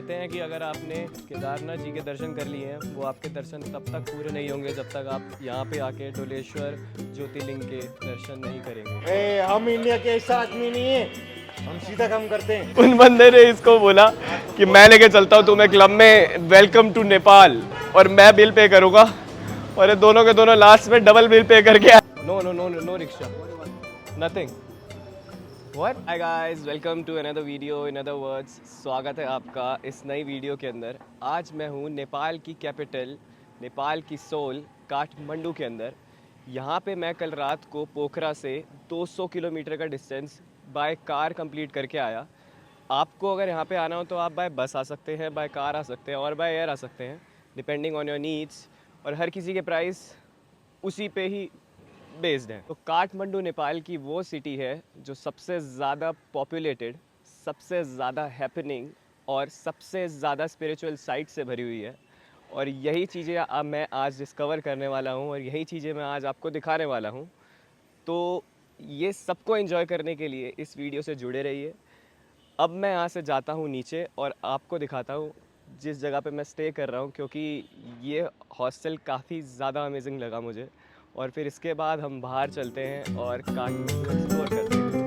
कहते हैं कि अगर आपने केदारनाथ जी के दर्शन कर लिए हैं, वो आपके दर्शन तब तक पूरे नहीं होंगे जब तक आप यहाँ पे आके डोलेश्वर ज्योतिर्लिंग के दर्शन नहीं करेंगे। हम इंडिया के ऐसा आदमी नहीं है, हम सीधा काम करते हैं। उन बंदे ने इसको बोला कि मैं लेके चलता हूँ तुम्हें क्लब में, वेलकम टू नेपाल, और मैं बिल पे करूँगा, और ये दोनों के दोनों लास्ट में डबल बिल पे करके no no no no rickshaw nothing. What hi guys, welcome to another video in other words. स्वागत है आपका इस नई वीडियो के अंदर। आज मैं हूँ नेपाल की कैपिटल, नेपाल की सोल काठमांडू के अंदर। यहाँ पे मैं कल रात को पोखरा से 200 किलोमीटर का डिस्टेंस बाय कार कंप्लीट करके आया। आपको अगर यहाँ पे आना हो तो आप बाय बस आ सकते हैं, बाय कार आ सकते हैं और बाय एयर आ सकते हैं, डिपेंडिंग ऑन योर नीड्स। और हर किसी के प्राइस उसी पे ही बेस्ड है। तो काठमांडू नेपाल की वो सिटी है जो सबसे ज़्यादा पॉपुलेटेड, सबसे ज़्यादा हैपनिंग और सबसे ज़्यादा स्पिरिचुअल साइट से भरी हुई है। और यही चीज़ें अब मैं आज डिस्कवर करने वाला हूँ और यही चीज़ें मैं आज आपको दिखाने वाला हूँ। तो ये सबको एंजॉय करने के लिए इस वीडियो से जुड़े रहिए। अब मैं यहाँ से जाता हूँ नीचे और आपको दिखाता हूँ जिस जगह पे मैं स्टे कर रहा हूँ, क्योंकि ये हॉस्टल काफ़ी ज़्यादा अमेजिंग लगा मुझे। और फिर इसके बाद हम बाहर चलते हैं और काठमांडू एक्सप्लोर करते हैं।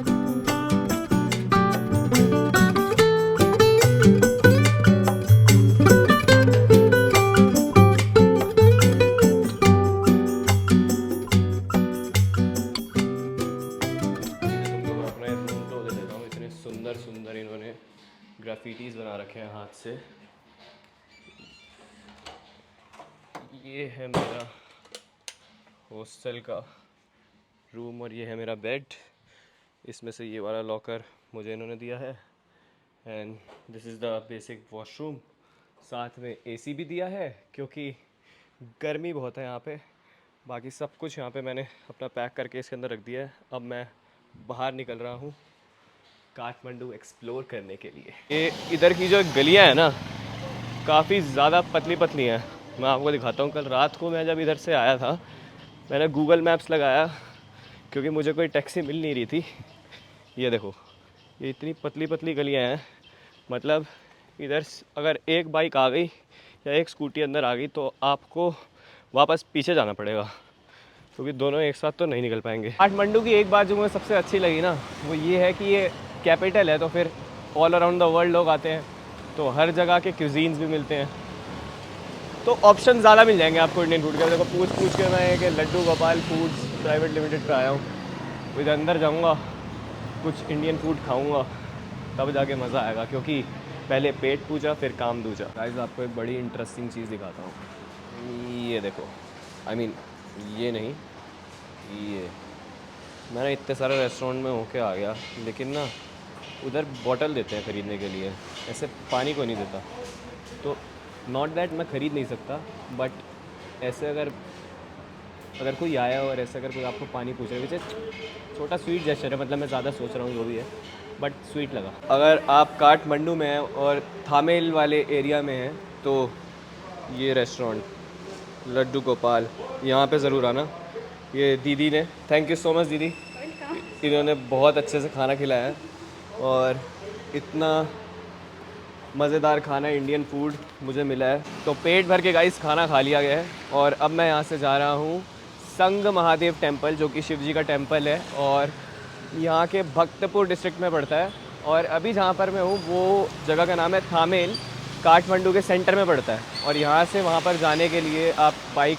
तुमको अपना रूम टूर दे देता हूँ। इतने सुंदर सुंदर इन्होंने ग्राफिटीज़ बना रखे हैं हाथ से। ये है मेरा हॉस्टल का रूम और ये है मेरा बेड। इसमें से ये वाला लॉकर मुझे इन्होंने दिया है and this is the basic washroom. साथ में एसी भी दिया है क्योंकि गर्मी बहुत है यहाँ पे। बाकी सब कुछ यहाँ पे मैंने अपना पैक करके इसके अंदर रख दिया है। अब मैं बाहर निकल रहा हूँ काठमांडू एक्सप्लोर करने के लिए। ये इधर की जो गलियाँ हैं ना, काफ़ी ज़्यादा पतली पतली हैं। मैं आपको दिखाता हूँ। कल रात को मैं जब इधर से आया था, मैंने गूगल मैप्स लगाया क्योंकि मुझे कोई टैक्सी मिल नहीं रही थी। ये देखो, ये इतनी पतली पतली गलियाँ हैं, मतलब इधर अगर एक बाइक आ गई या एक स्कूटी अंदर आ गई तो आपको वापस पीछे जाना पड़ेगा, क्योंकि दोनों एक साथ तो नहीं निकल पाएंगे। काठमांडू की एक बात जो मुझे सबसे अच्छी लगी ना, वो ये है कि ये कैपिटल है, तो फिर ऑल अराउंड द वर्ल्ड लोग आते हैं, तो हर जगह के क्यूजीन्स भी मिलते हैं, तो ऑप्शन ज़्यादा मिल जाएंगे आपको इंडियन फूड के। देखो पूछ के मैं कि Laddu Gopal foods private limited पे आया हूँ। तो इधर अंदर जाऊँगा, कुछ इंडियन फूड खाऊँगा, तब जाके मज़ा आएगा, क्योंकि पहले पेट पूजा फिर काम दूजा। गाइस आपको एक बड़ी इंटरेस्टिंग चीज़ दिखाता हूँ। ये देखो, आई मीन ये नहीं, ये मैंने इतने सारे रेस्टोरेंट में होके आ गया, लेकिन ना उधर बॉटल देते हैं ख़रीदने के लिए, ऐसे पानी को नहीं देता। तो नॉट दैट मैं ख़रीद नहीं सकता, बट ऐसे अगर कोई आया और ऐसे अगर कोई आपको पानी पूछ रहा है, छोटा स्वीट जेस्चर है, मतलब मैं ज़्यादा सोच रहा हूँ जो भी है, बट स्वीट लगा। अगर आप काठमांडू में हैं और थामेल वाले एरिया में हैं तो ये रेस्टोरेंट लड्डू गोपाल, यहाँ पे ज़रूर आना। ये दीदी ने, थैंक यू सो मच दीदी, इन्होंने बहुत अच्छे से खाना खिलाया है और इतना मज़ेदार खाना इंडियन फूड मुझे मिला है। तो पेट भर के गाइस खाना खा लिया गया है और अब मैं यहाँ से जा रहा हूँ संग महादेव टेम्पल, जो कि शिव जी का टेम्पल है और यहाँ के भक्तपुर डिस्ट्रिक्ट में पड़ता है। और अभी जहाँ पर मैं हूँ वो जगह का नाम है थामेल, काठमांडू के सेंटर में पड़ता है। और यहाँ से वहाँ पर जाने के लिए आप बाइक,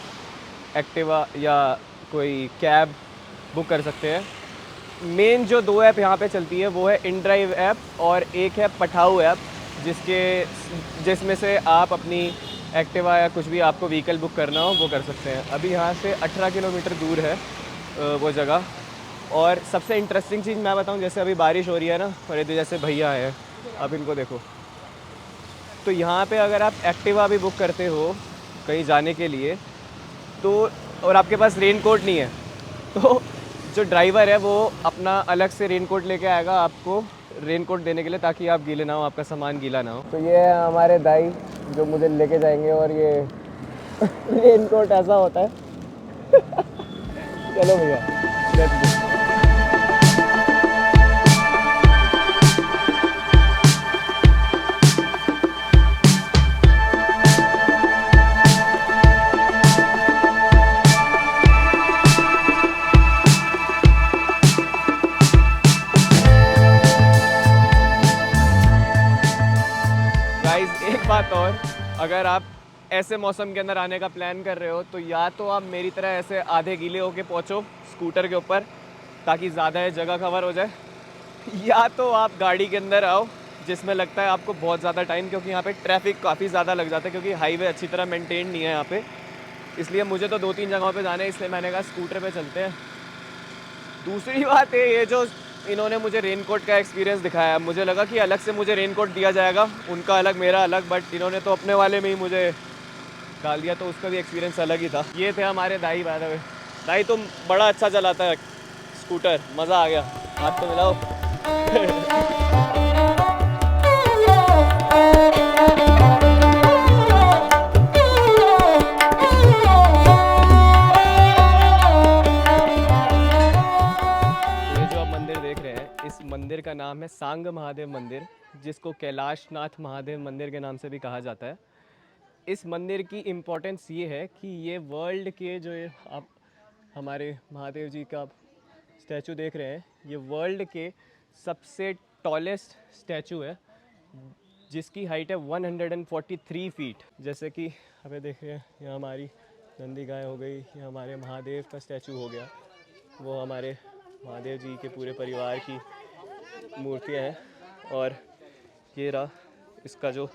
एक्टिवा या कोई कैब बुक कर सकते हैं। मेन जो दो ऐप यहाँ पे चलती है वो है इनड्राइव ऐप और एक है पठाऊ ऐप, जिसमें से आप अपनी एक्टिवा या कुछ भी आपको व्हीकल बुक करना हो वो कर सकते हैं। अभी यहाँ से 18 किलोमीटर दूर है वो जगह। और सबसे इंटरेस्टिंग चीज़ मैं बताऊँ, जैसे अभी बारिश हो रही है ना, और ये जैसे भैया हैं, अब इनको देखो, तो यहाँ पे अगर आप एक्टिवा भी बुक करते हो कहीं जाने के लिए तो, और आपके पास रेन कोट नहीं है, तो जो ड्राइवर है वो अपना अलग से रेन कोट लेके आएगा आपको रेन कोट देने के लिए, ताकि आप गीले ना हो, आपका सामान गीला ना हो। तो ये है हमारे दाई जो मुझे लेके जाएंगे, और ये रेन कोट ऐसा होता है। चलो भैया, लेट्स गो। गाइस एक बात और, अगर आप ऐसे मौसम के अंदर आने का प्लान कर रहे हो तो या तो आप मेरी तरह ऐसे आधे गीले होके पहुँचो स्कूटर के ऊपर ताकि ज़्यादा जगह कवर हो जाए, या तो आप गाड़ी के अंदर आओ जिसमें लगता है आपको बहुत ज़्यादा टाइम, क्योंकि यहाँ पे ट्रैफिक काफ़ी ज़्यादा लग जाता है क्योंकि हाईवे अच्छी तरह मेंटेन नहीं है यहाँ पे। इसलिए मुझे तो 2-3 जगहों पे जाना है, इसलिए मैंने कहा स्कूटर पे चलते हैं। दूसरी बात है ये जो इन्होंने मुझे रेनकोट का एक्सपीरियंस दिखाया, मुझे लगा कि अलग से मुझे रेनकोट दिया जाएगा, उनका अलग मेरा अलग, बट इन्होंने तो अपने वाले में ही मुझे डाल दिया, तो उसका भी एक्सपीरियंस अलग ही था। ये थे हमारे दाई। बाय द वे दाई तुम बड़ा अच्छा चलाता है स्कूटर, मज़ा आ गया, हाथ तो मिलाओ। ये जो आप मंदिर देख रहे हैं, इस मंदिर का नाम है सांग महादेव मंदिर, जिसको कैलाशनाथ महादेव मंदिर के नाम से भी कहा जाता है। इस मंदिर की इम्पोर्टेंस ये है कि ये वर्ल्ड के जो ये आप हमारे महादेव जी का स्टैचू देख रहे हैं, ये वर्ल्ड के सबसे टॉलेस्ट स्टैचू है, जिसकी हाइट है 143 फीट। जैसे कि हमें देख रहे हैं, यहाँ हमारी नंदी गाय हो गई, ये हमारे महादेव का स्टैचू हो गया, वो हमारे महादेव जी के पूरे परिवार की मूर्तियाँ हैं। और ये रहा इसका जो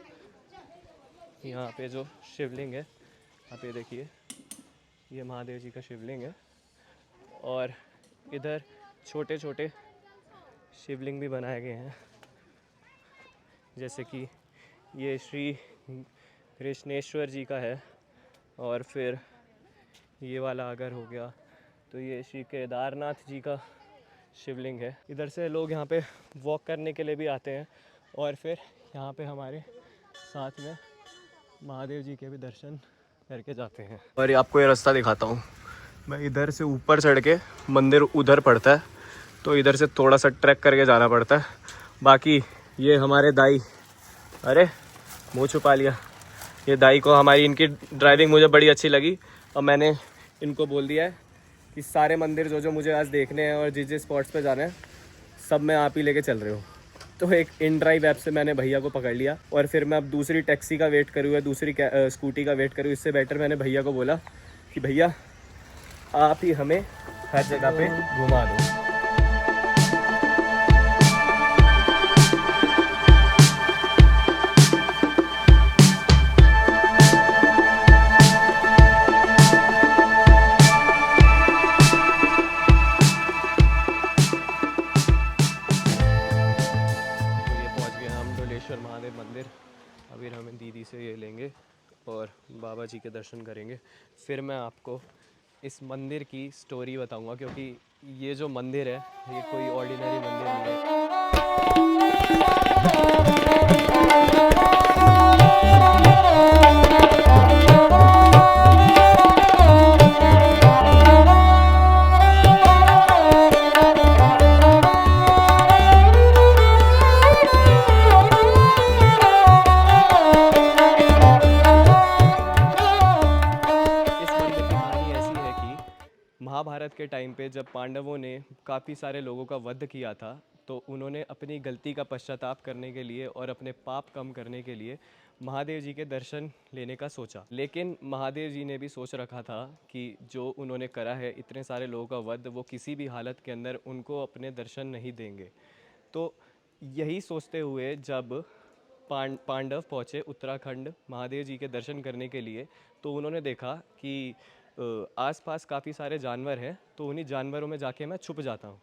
यहाँ पे जो शिवलिंग है, आप ये देखिए, ये महादेव जी का शिवलिंग है। और इधर छोटे छोटे शिवलिंग भी बनाए गए हैं, जैसे कि ये श्री कृष्णेश्वर जी का है, और फिर ये वाला अगर हो गया तो ये श्री केदारनाथ जी का शिवलिंग है। इधर से लोग यहाँ पे वॉक करने के लिए भी आते हैं, और फिर यहाँ पे हमारे साथ में महादेव जी के भी दर्शन करके जाते हैं। और आपको ये रास्ता दिखाता हूँ, मैं इधर से ऊपर चढ़ के, मंदिर उधर पड़ता है तो इधर से थोड़ा सा ट्रैक करके जाना पड़ता है। बाकी ये हमारे दाई, अरे मुँह छुपा लिया, ये दाई को हमारी इनकी ड्राइविंग मुझे बड़ी अच्छी लगी, और मैंने इनको बोल दिया है कि सारे मंदिर जो जो मुझे आज देखने हैं और जिस जिस स्पॉट्स पे जाना है सब मैं आप ही लेके चल रहे हो। तो एक इन ड्राइव ऐप से मैंने भैया को पकड़ लिया, और फिर मैं अब दूसरी टैक्सी का वेट करूँ या दूसरी स्कूटी का वेट करूँ, इससे बेटर मैंने भैया को बोला कि भैया आप ही हमें हर जगह पे घुमा दो। महादेव मंदिर, अभी हम दीदी से ये लेंगे और बाबा जी के दर्शन करेंगे। फिर मैं आपको इस मंदिर की स्टोरी बताऊंगा, क्योंकि ये जो मंदिर है ये कोई ऑर्डिनरी मंदिर नहीं है। महाभारत के टाइम पे जब पांडवों ने काफ़ी सारे लोगों का वध किया था, तो उन्होंने अपनी गलती का पश्चाताप करने के लिए और अपने पाप कम करने के लिए महादेव जी के दर्शन लेने का सोचा। लेकिन महादेव जी ने भी सोच रखा था कि जो उन्होंने करा है, इतने सारे लोगों का वध, वो किसी भी हालत के अंदर उनको अपने दर्शन नहीं देंगे। तो यही सोचते हुए जब पांडव पहुँचे उत्तराखंड महादेव जी के दर्शन करने के लिए, तो उन्होंने देखा कि आसपास काफ़ी सारे जानवर हैं, तो उन्हीं जानवरों में जाके मैं छुप जाता हूँ।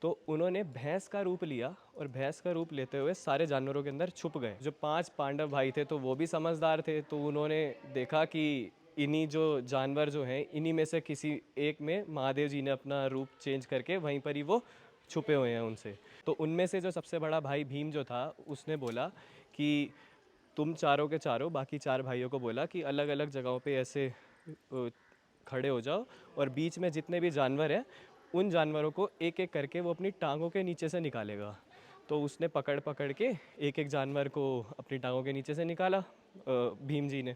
तो उन्होंने भैंस का रूप लिया, और भैंस का रूप लेते हुए सारे जानवरों के अंदर छुप गए। जो 5 पांडव भाई थे तो वो भी समझदार थे, तो उन्होंने देखा कि इन्हीं जो जानवर जो हैं, इन्हीं में से किसी एक में महादेव जी ने अपना रूप चेंज करके वहीं पर ही वो छुपे हुए हैं उनसे। तो उनमें से जो सबसे बड़ा भाई भीम जो था, उसने बोला कि तुम चारों के चारों, बाकी 4 भाइयों को बोला कि अलग अलग जगहों पे ऐसे खड़े हो जाओ, और बीच में जितने भी जानवर हैं उन जानवरों को एक एक करके वो अपनी टांगों के नीचे से निकालेगा। तो उसने पकड़ पकड़ के एक एक जानवर को अपनी टांगों के नीचे से निकाला भीम जी ने।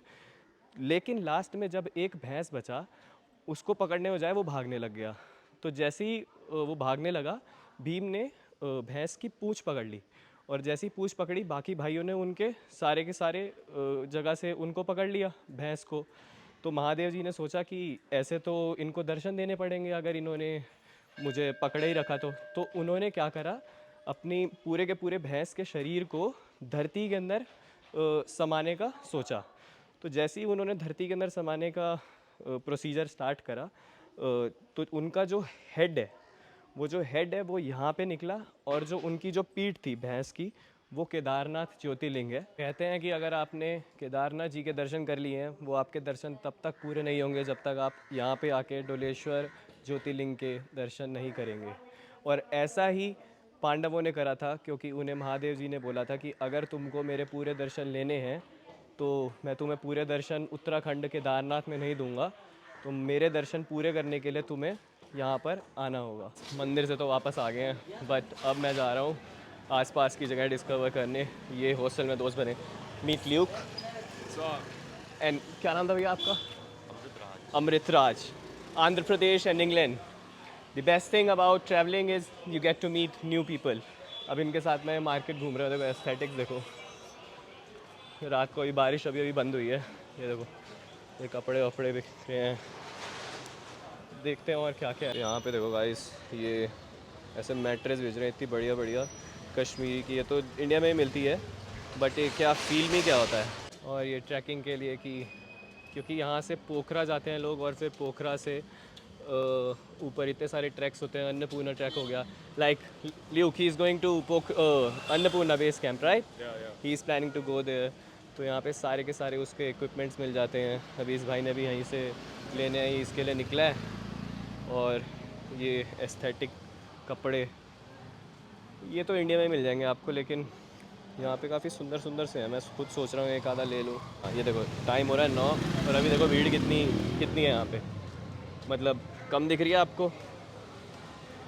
लेकिन लास्ट में जब एक भैंस बचा, उसको पकड़ने हो जाए वो भागने लग गया। तो जैसे ही वो भागने लगा, भीम ने भैंस की पूंछ पकड़ ली और जैसी पूंछ पकड़ी बाकी भाइयों ने उनके सारे के सारे जगह से उनको पकड़ लिया भैंस को। तो महादेव जी ने सोचा कि ऐसे तो इनको दर्शन देने पड़ेंगे अगर इन्होंने मुझे पकड़े ही रखा तो उन्होंने क्या करा, अपनी पूरे के पूरे भैंस के शरीर को धरती के अंदर समाने का सोचा। तो जैसे ही उन्होंने धरती के अंदर समाने का प्रोसीजर स्टार्ट करा तो उनका जो हेड है वो यहाँ पे निकला, और जो उनकी जो पीठ थी भैंस की वो केदारनाथ ज्योतिर्लिंग है। कहते हैं कि अगर आपने केदारनाथ जी के दर्शन कर लिए हैं वो आपके दर्शन तब तक पूरे नहीं होंगे जब तक आप यहाँ पे आके डोलेश्वर ज्योतिर्लिंग के दर्शन नहीं करेंगे। और ऐसा ही पांडवों ने करा था, क्योंकि उन्हें महादेव जी ने बोला था कि अगर तुमको मेरे पूरे दर्शन लेने हैं तो मैं तुम्हें पूरे दर्शन उत्तराखंड केदारनाथ में नहीं दूंगा, तो मेरे दर्शन पूरे करने के लिए तुम्हें यहाँ पर आना होगा। मंदिर से तो वापस आ गए हैं, बट अब मैं जा रहा हूँ आसपास की जगह डिस्कवर करने। ये हॉस्टल में दोस्त बने, मीट ल्यूक एंड क्या नाम था भैया आपका? Amritraj. Andhra Pradesh and England. The best thing about travelling is you get to meet new people. अब इनके साथ मैं मार्केट घूम रहा हूँ, देखो एस्थेटिक्स देखो। रात को अभी बारिश अभी बंद हुई है, ये देखो ये कपड़े वपड़े बिक रहे हैं, देखते हैं और क्या क्या है यहाँ पे। देखो गाइस ये ऐसे मैट्रेस बेच रहे हैं, इतनी बढ़िया बढ़िया कश्मीरी की। ये तो इंडिया में ही मिलती है, बट ये क्या फील में क्या होता है। और ये ट्रैकिंग के लिए कि क्योंकि यहाँ से पोखरा जाते हैं लोग, और फिर पोखरा से ऊपर इतने सारे ट्रैक्स होते हैं। अन्नपूर्णा ट्रैक हो गया, like Luke he is going to Annapurna base camp, right? He is planning to go there. तो यहाँ पे सारे के सारे उसके इक्विपमेंट्स मिल जाते हैं। अभी इस भाई ने भी यहीं से लेने ही इसके लिए निकला है। और ये एस्थेटिक कपड़े ये तो इंडिया में ही मिल जाएंगे आपको, लेकिन यहाँ पे काफ़ी सुंदर सुंदर से हैं। मैं खुद सोच रहा हूँ एक आधा ले लूँ। ये देखो टाइम हो रहा है 9, और अभी देखो भीड़ कितनी कितनी है यहाँ पे, मतलब कम दिख रही है आपको?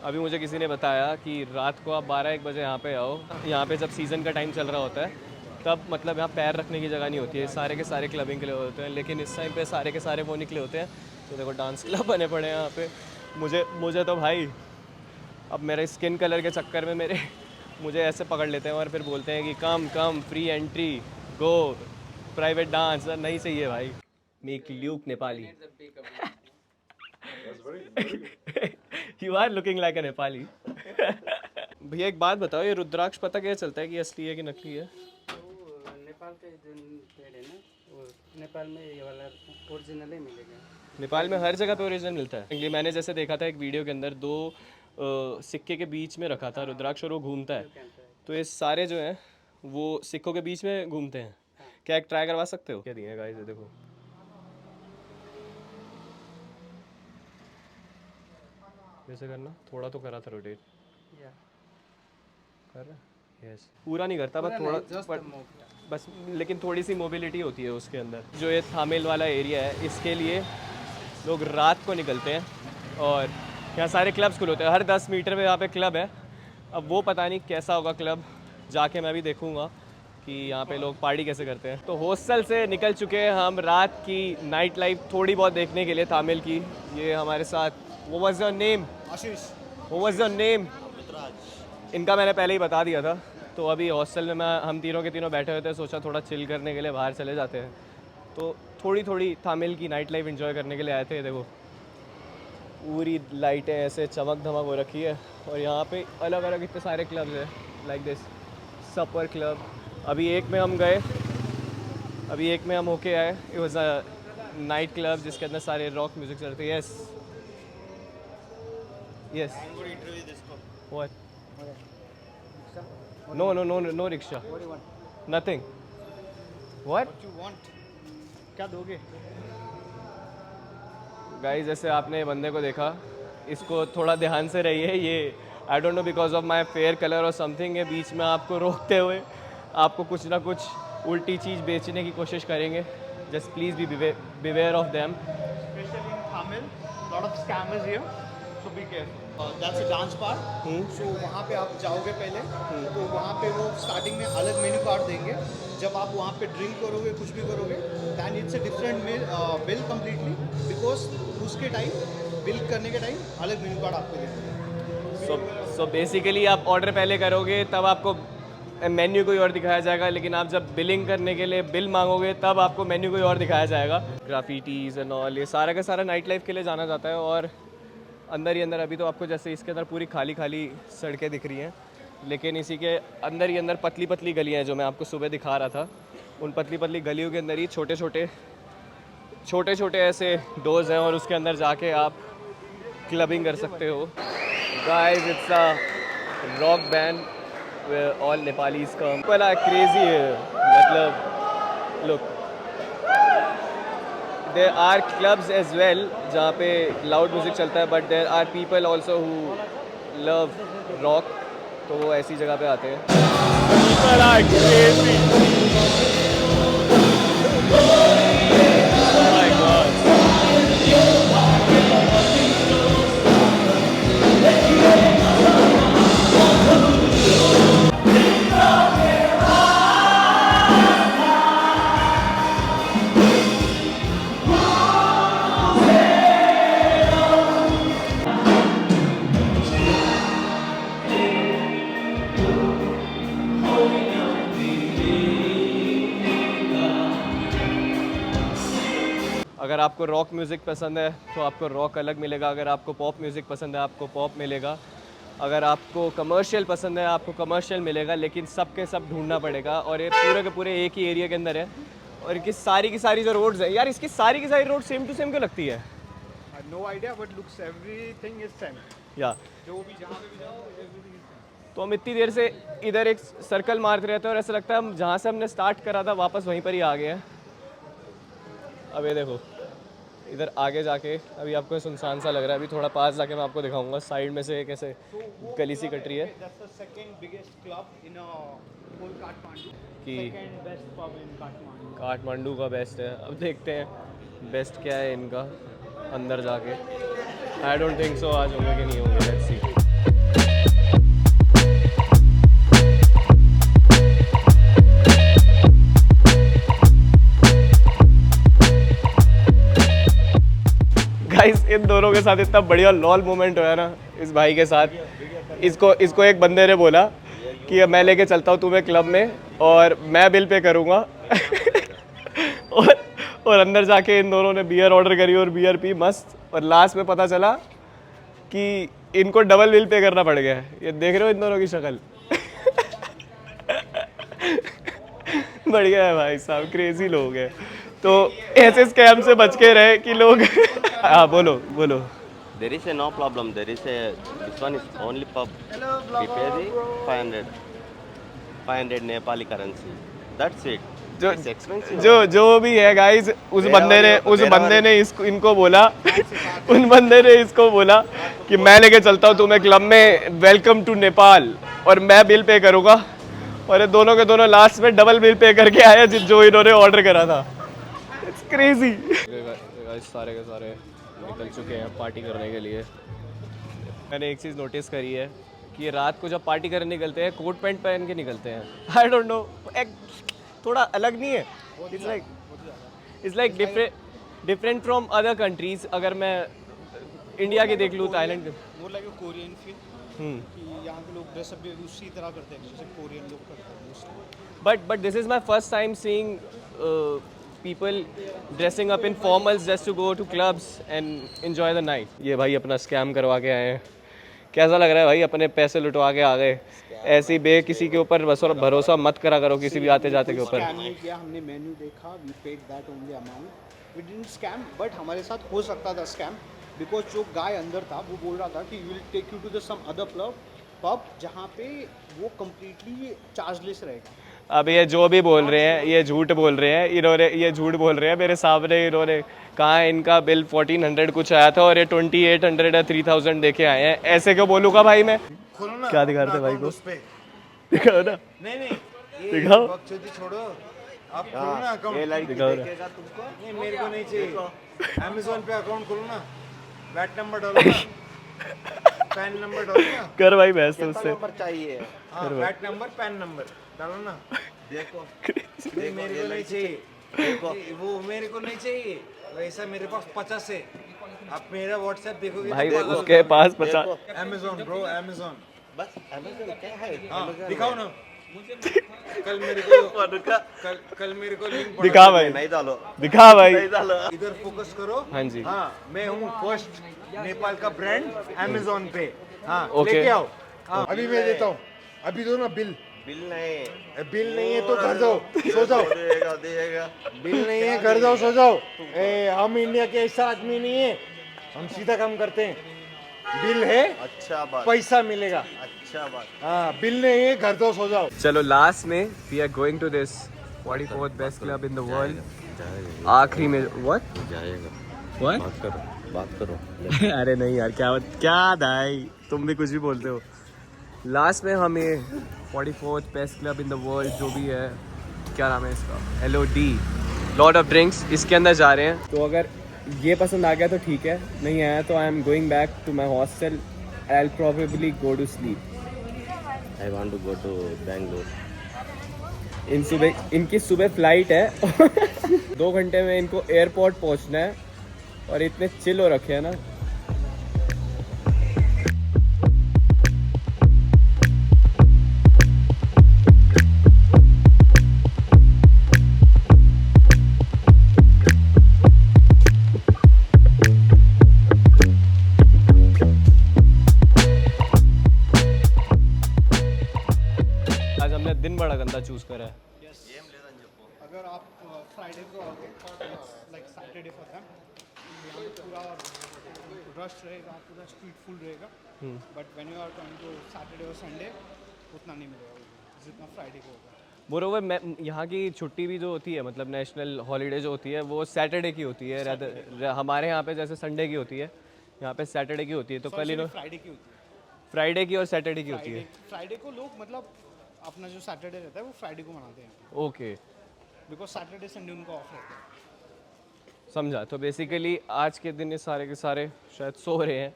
अभी मुझे किसी ने बताया कि रात को आप 12-1 बजे यहाँ पे आओ, यहाँ पे जब सीज़न का टाइम चल रहा होता है तब मतलब यहाँ पैर रखने की जगह नहीं होती है, सारे के सारे क्लबिंग के लिए होते हैं। लेकिन इस टाइम पे सारे के सारे वो निकले होते हैं। तो देखो डांस क्लब बने पड़े हैं यहाँ पे। मुझे तो भाई अब मेरे स्किन कलर के चक्कर में मुझे ऐसे पकड़ लेते हैं और फिर बोलते हैं कि come free entry, go private dance. नहीं चाहिए भाई। Make look Nepali. You are looking like a Nepali. भैया एक बात बताओ, ये रुद्राक्ष पता कैसे चलता है कि असली है कि नकली है? नेपाल के जो पेड़ है ना, वो नेपाल में ये वाला ओरिजिनल ही मिलेगा। नेपाल में हर जगह पे ओरिजिनल मिलता है? ये मैंने जैसे देखा था एक वीडियो के अंदर, 2 सिक्के के बीच में रखा था रुद्राक्ष और वो घूमता है। तो ये सारे जो हैं वो सिक्कों के बीच में घूमते हैं। क्या एक ट्राई करवा सकते हो? क्या दिए गाइस, ये देखो कैसे करना, थोड़ा तो करा था रोटेट कर रहा है। यस पूरा नहीं करता, बस थोड़ा बस, लेकिन थोड़ी सी मोबिलिटी होती है उसके अंदर। जो ये थामिल वाला एरिया है इसके लिए लोग रात को निकलते हैं, और यहाँ सारे क्लब्स खुले होते हैं। हर 10 मीटर में यहाँ पे क्लब है। अब वो पता नहीं कैसा होगा क्लब, जाके मैं भी देखूँगा कि यहाँ पे लोग पार्टी कैसे करते हैं। तो हॉस्टल से निकल चुके हैं हम रात की नाइट लाइफ थोड़ी बहुत देखने के लिए थामिल की। ये हमारे साथ, वो वॉज योर नेम? आशीष। वो वॉज योर नेम? इनका मैंने पहले ही बता दिया था। तो अभी हॉस्टल में हम तीनों के तीनों बैठे हुए थे, सोचा थोड़ा चिल करने के लिए बाहर चले जाते हैं। तो थोड़ी थामिल की नाइट लाइफ एंजॉय करने के लिए आए थे। देखो पूरी लाइटें ऐसे चमक धमक हो रखी है, और यहाँ पे अलग अलग इतने सारे क्लब्स हैं, लाइक दिस सपर क्लब। अभी एक में हम होके आए। It was a night club जिसके अंदर सारे रॉक म्यूजिक चलते हैं। Yes what? No rickshaw, nothing. What you want? क्या दोगे? गाइस जैसे आपने बंदे को देखा, इसको थोड़ा ध्यान से रहिए। ये I don't know because of my fair colour और समथिंग, ये बीच में आपको रोकते हुए आपको कुछ ना कुछ उल्टी चीज़ बेचने की कोशिश करेंगे। Just please be beware of them. Especially in Tamil, lot of scammers here, so be careful. That's a dance bar. So वहाँ पे आप जाओगे पहले, तो वहाँ पे वो स्टार्टिंग में अलग मेन्यू कार्ड देंगे। जब आप वहाँ पे ड्रिंक करोगे, कुछ भी करोगे, then it's a different bill completely, because उसके टाइम बिल करने के टाइम अलग मेन्यू कार्ड आपको देंगे। सो बेसिकली आप ऑर्डर पहले करोगे तब आपको मेन्यू कोई और दिखाया जाएगा, लेकिन आप जब बिलिंग करने के लिए बिल मांगोगे तब आपको मेन्यू कोई और दिखाया जाएगा। ग्राफिटीज़ एंड ऑल, ये सारा का सारा नाइट लाइफ के लिए जाना जाता है। और अंदर ही अंदर अभी तो आपको जैसे इसके अंदर पूरी खाली खाली सड़कें दिख रही हैं, लेकिन इसी के अंदर ही अंदर पतली पतली गलियाँ हैं जो मैं आपको सुबह दिखा रहा था। उन पतली पतली गलियों के अंदर ही छोटे छोटे ऐसे डोर्स हैं और उसके अंदर जाके आप क्लबिंग कर सकते हो। Guys, it's a rock band where all Nepalis come. People are crazy here. मतलब, look, there are clubs as well जहाँ पे loud music चलता है, but there are people also who love rock, तो वो ऐसी जगह पे आते हैं। People are crazy. Oh my God. अगर आपको रॉक म्यूज़िक पसंद है तो आपको रॉक अलग मिलेगा, अगर आपको पॉप म्यूज़िक पसंद है आपको पॉप मिलेगा, अगर आपको कमर्शियल पसंद है आपको कमर्शियल मिलेगा, लेकिन सब के सब ढूंढना पड़ेगा। और ये पूरे के पूरे एक ही एरिया के अंदर है। और इनकी सारी की सारी जो रोड्स है यार, इसकी सारी की सारी रोड सेम टू सेम क्यों लगती है? No idea, but looks everything is same. या जो भी जहाँ पे भी जाओ एवरीथिंग इज सेम। तो हम इतनी देर से इधर एक सर्कल मारते रहते हैं और ऐसा लगता है हम जहाँ से हमने स्टार्ट करा था वापस वहीं पर ही आ गए हैं। अब ये देखो, इधर आगे जाके अभी आपको सुनसान सा लग रहा है, अभी थोड़ा पास जाके मैं आपको दिखाऊंगा साइड में से कैसे गली सी कट रही है। That's the second biggest club in whole Kathmandu. कि Second best pub in Kathmandu. Kathmandu का बेस्ट है। अब देखते हैं बेस्ट क्या है इनका अंदर जाके। आई डोंट थिंक सो आज होंगे कि नहीं होंगे, लेट्स सी। गाइस, इन दोनों के साथ इतना बढ़िया लॉल मोमेंट हुआ ना इस भाई के साथ। इसको एक बंदे ने बोला कि मैं लेके चलता हूँ तुम्हें क्लब में और मैं बिल पे करूँगा और अंदर जाके इन दोनों ने बियर ऑर्डर करी और बियर पी मस्त। और लास्ट में पता चला कि इनको डबल बिल पे करना पड़ गया। ये देख रहे हो इन दोनों की शक्ल बढ़िया है भाई साहब, क्रेजी लोग हैं। तो ऐसे स्कैम से बच के रहे कि लोग हाँ बोलो। There is no problem. This one is only pub. We pay the 500 Nepali currency. That's it. It's expensive. जो भी है गाइस, उस बंदे ने इनको बोला उन बंदे ने इसको बोला कि मैं लेके चलता हूँ तुम्हें क्लब में, वेलकम टू नेपाल, और मैं बिल पे करूँगा। और ये दोनों के दोनों लास्ट में डबल बिल पे करके आए जो इन्होंने ऑर्डर करा था। It's crazy. सारे के सारे निकल चुके हैं पार्टी करने के लिए। मैंने एक चीज़ नोटिस करी है कि ये रात को जब पार्टी करने निकलते हैं कोट पैंट पहन के निकलते हैं। आई डोंट नो, एक थोड़ा अलग नहीं है? It's like different from other countries. अगर मैं इंडिया के देख लूँ, थाईलैंड के, वो लाइक कोरियन फील कि यहाँ के लोग ड्रेस अप भी उसी तरह करते हैं जैसे कोरियन लोग करते हैं। But this is my first time seeing people dressing up in formals just to go to clubs and enjoy the night. ये भाई अपना स्कैम करवा के आए हैं। कैसा लग रहा है भाई? अपने पैसे लुटवा के आ गए। ऐसी बे किसी के ऊपर भरोसा मत करा करो किसी भी आते जाते के ऊपर। स्कैम नहीं किया, हमने मेन्यू देखा, we paid that only amount, we didn't scam. But हमारे साथ हो सकता था स्कैम, बिकॉज जो गाय अंदर था वो बोल रहा था कि will take you to the some other pub जहाँ पे वो कम्प्लीटली चार्जलेस रहेगा। अब ये जो भी बोल रहे हैं ये झूठ बोल रहे हैं, ये झूठ बोल रहे हैं। मेरे सामने इन्होंने कहा इनका बिल 1400 कुछ आया था और ये 2800 या 3000 देके आए हैं। ऐसे क्यों बोलूँगा भाई मैं? क्या दिखा रहे थे भाई को? दिखाओ ना। नहीं दिखाओ। बकचोदी छोड़ो, आप खोलो ना अकाउंट। दिखाओ ना। नहीं मेरे को नहीं चाहिए। अमेज़न पे अकाउंट खोलो ना, वैट नंबर डालो ना, पैन नंबर डालो ना। कर भाई बहस तो उससे। नंबर चाहिए। हाँ, वैट नंबर पैन नंबर डालो ना। देखो नहीं मेरे को नहीं चाहिए, देखो वो मेरे को नहीं चाहिए। वैसा मेरे पास 50 है। आप मेरा व्हाट्सएप देखोगे भाई उसके पास 50। अमेज़न ब्रो, अमेज़न बस अमेज़न क्या है? हाँ दिखाओ ना। कल मेरे को कल मेरे को लिंक पड़ा दिखा भाई, नहीं डालो दिखा भाई। इधर फोकस करो। हाँ जी। हाँ मैं हूँ फर्स्ट नेपाल का ब्रांड अमेजोन पे। हाँ Okay. लेके आओ। हाँ अभी मैं देता हूँ, अभी दो ना बिल। बिल नहीं बिल नहीं है तो घर जाओ सो जाओ। देगा बिल नहीं है घर जाओ सो जाओ। हम इंडिया के ऐसा आदमी नहीं है, हम सीधा काम करते हैं। बिल है अच्छा बात, पैसा मिलेगा। अच्छा बात। हाँ बिल नहीं है घर जाओ सो जाओ। चलो लास्ट में we are going to this 44th best club in the world. आखिरी में व्हाट जाएगा, व्हाट बात करो। अरे नहीं यार, क्या दाई, तुम भी कुछ भी बोलते हो। लास्ट में हमें 44th best club in the world जो भी है, क्या नाम है इसका, LOD, लॉट ऑफ ड्रिंक्स, इसके अंदर जा रहे हैं। तो अगर ये पसंद आ गया तो ठीक है, नहीं आया तो I am going back to my hostel. I will probably go to sleep. I want to go to Bangalore. इनकी सुबह फ्लाइट है 2 घंटे में इनको एयरपोर्ट पहुंचना है, और इतने चिल हो रखे हैं ना। आज हमने दिन बड़ा गंदा चूज करा है। अगर आप फ्राइडे को आओगे, लाइक सैटरडे फॉर दैम, यहाँ पे पूरा रश रहेगा, पूरा स्ट्रीट फुल रहेगा। But when you are coming to Saturday और संडे उतना नहीं मिलेगा जितना फ्राइडे को होगा। मोरोवर मैं यहाँ की छुट्टी भी जो होती है, मतलब नेशनल हॉलीडे जो होती है, वो सैटरडे की होती है। हमारे यहाँ पे जैसे संडे की होती है, यहाँ पे सैटरडे की होती है। तो कल इन्होंने फ्राइडे की होती है। फ्राइडे की और सैटरडे की होती है। फ्राइडे को लोग मतलब अपना जो सैटरडे रहता है वो फ्राइडे को मनाते हैं, ओके, बिकॉज सैटरडे संडे उनका ऑफ रहता है। समझा। तो बेसिकली आज के दिन ये सारे के सारे शायद सो रहे हैं,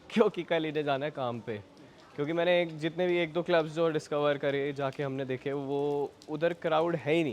क्योंकि कल इन्हें जाना है काम पे। क्योंकि मैंने जितने भी 1-2 क्लब्स जो डिस्कवर करे, जाके हमने देखे, वो उधर क्राउड है ही नहीं।